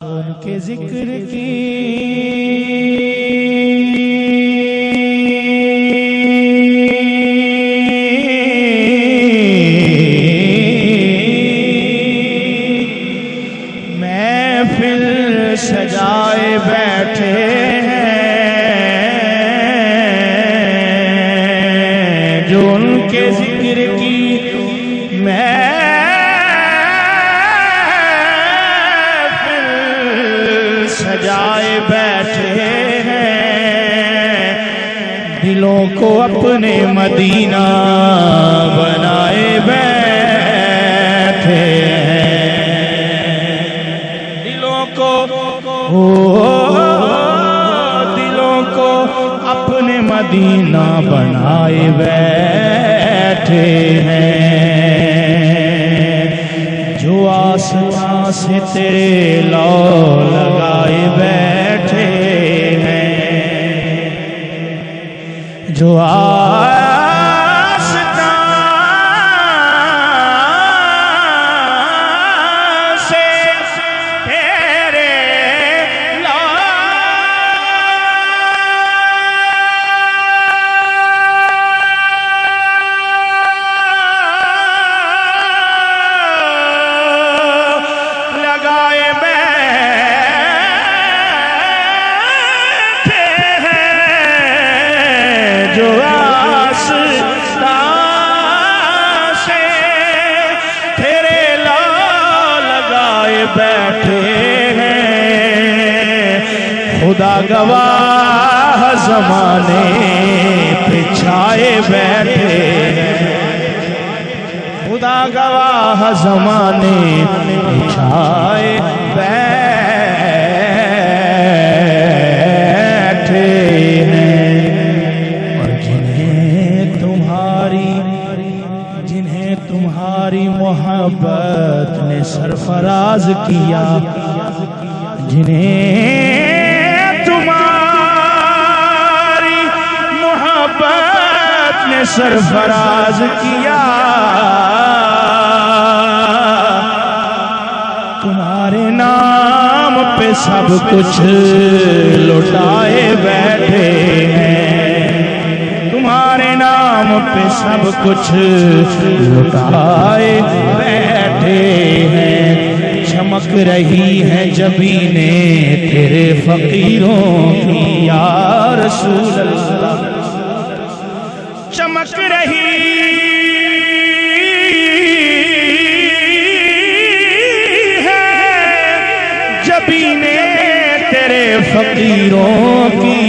उनके जिक्र की महफिल सजाए बैठे हैं, जो उनके जिक्र की सजाए बैठे हैं, दिलों को अपने मदीना बनाए बैठे हैं, दिलों को दिलों को अपने मदीना बनाए बैठे हैं, जो आसमां से तेरे लौ लगाए बैठे हैं, जो आसमां से तेरे लौ लगाए बैठे हैं, जो आसमां से तेरे लौ लगाए बैठे हैं, खुदा गवाह ज़माने पे छाए बैठे हैं, खुदा गवाह ज़माने पे छाए बैठे हैं, और जिन्हें तुम्हारी मोहब्बत ने सरफराज किया, जिन्हें तुम्हारी मोहब्बत ने सरफराज किया, तुम्हारे नाम पे सब कुछ लुटाए बैठे हैं, तुम्हारे नाम पे सब कुछ लुटाए बैठे हैं, चमक रही है जबीने तेरे फकीरों की या रसूल अल्लाह, चमक रही है जबीने तेरे फकीरों की,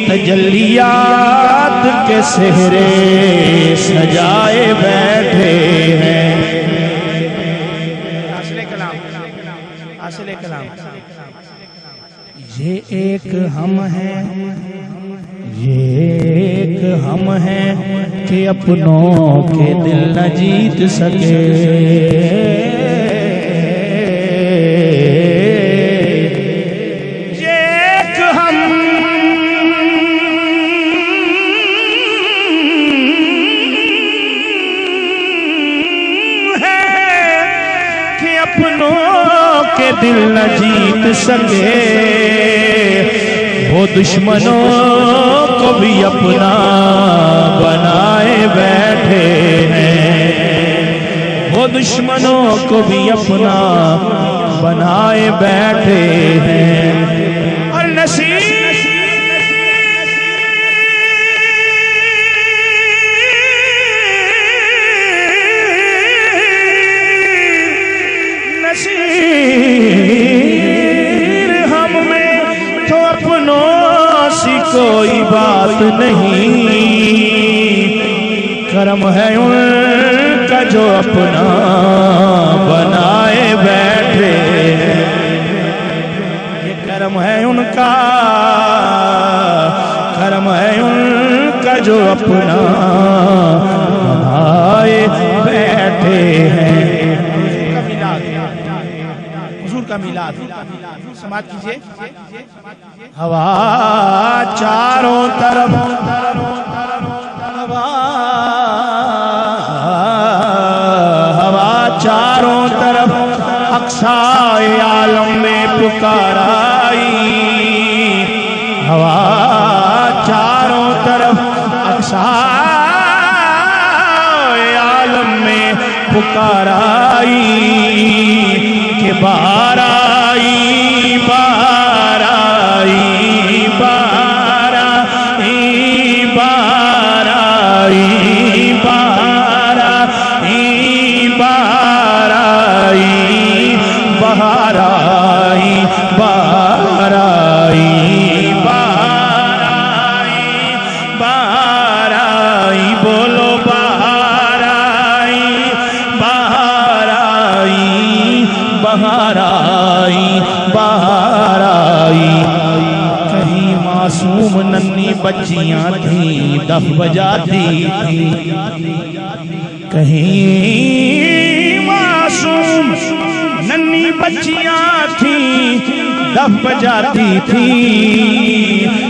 तजल्लियात के सेहरे सजाए बैठे हैं, हासिल कलाम ये एक हम हैं, ये एक हम हैं कि अपनों के दिल न जीत सके, ये एक हम हैं कि अपनों के दिल न जीत सके, वो दुश्मनों को भी अपना बनाए बैठे हैं, वो दुश्मनों को भी अपना बनाए बैठे हैं, और नसीब हम में तो अपनों सी कोई बात नहीं, करम है उनका जो अपना बनाए बैठे हैं, ये करम है उनका, करम है उनका जो अपना बनाए बैठे हैं। का मिलाद समाज कीजिए, हवा चारों तरफ, हवा चारों तरफ अक्साए आलम में पुकाराई, हवा चारों तरफ अक्साए आलम में पुकाराई कि बाहर आई, बाहर आई, बाहर आई, बाहर आई, बाहर आई, बाहर आई, बाहर आई, बाहर आई, बाहर आई, बाहर आई, बोलो बाहर आई, बाहर आई, बाहर आई, बाहर आई। कहीं मासूम नन्ही बच्चियां थी दफ बजाती थी, कहीं मासूम नन्ही बच्चियां थी दफ बजाती थी,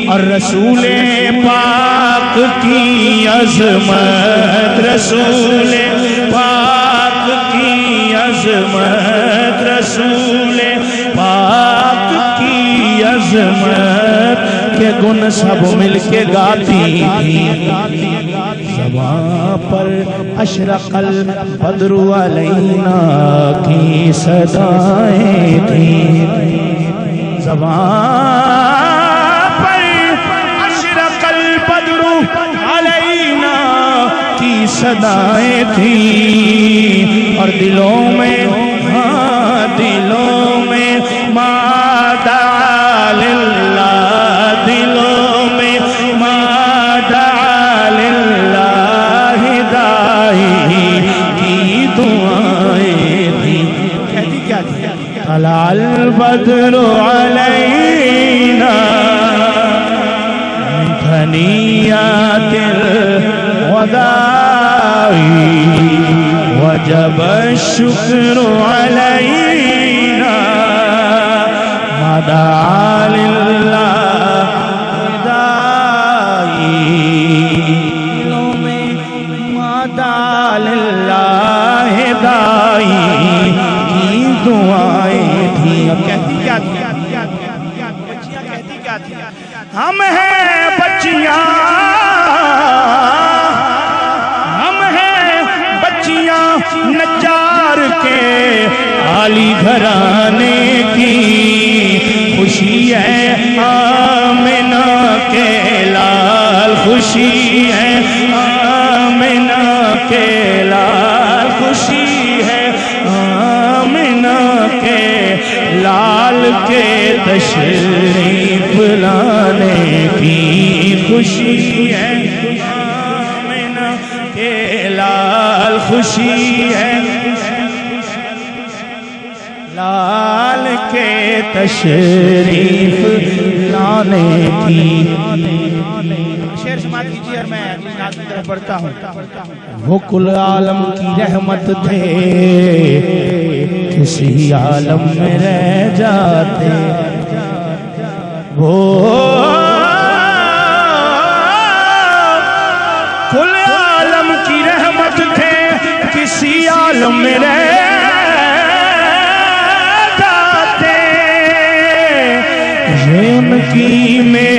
और रसूले पाक की अजमत, रसूले पाक की अजमत, रसूले पाक की अजमत के गुण सब मिलके गाती थी। ज़बां पर अशरक़ल बद्रु अलैना की सदाएं थी, ज़बां पर अशरक़ल बद्रु अलैना की सदाएं थी, और दिलों में, हाँ दिलों में मादा लिल्लाह, दिलों में मादा लिल्लाह दाई की दुआएं थी। कहती क्या थी? तलाल बद्रु अलैना मिन थनियातिल वदाई वजब शुक्र अलैना मदा लिल्लाह दाई, दिलों में मदा लिल्लाह दाई की दुआएं थी। कहती क्या थी? बच्चियां कहती क्या थी? हम हैं बच्चियां, हम हैं बच्चियां नज्जार के आली घराने की, खुशी है आमिना के लाल, खुशी है आमिना के लाल, खुशी है आमिना के लाल के तशरीफ लाने की, खुशी है आमिना के लाल, खुशी है लाल के तशरीफ लाने की। शेर समात कीजिए और मैं तरफ पढ़ता हूँ। वो कुल आलम की रहमत थे, किसी आलम में रह जाते, वो कुल आलम की रहमत थे, किसी आलम में रह जाते, ये उनकी में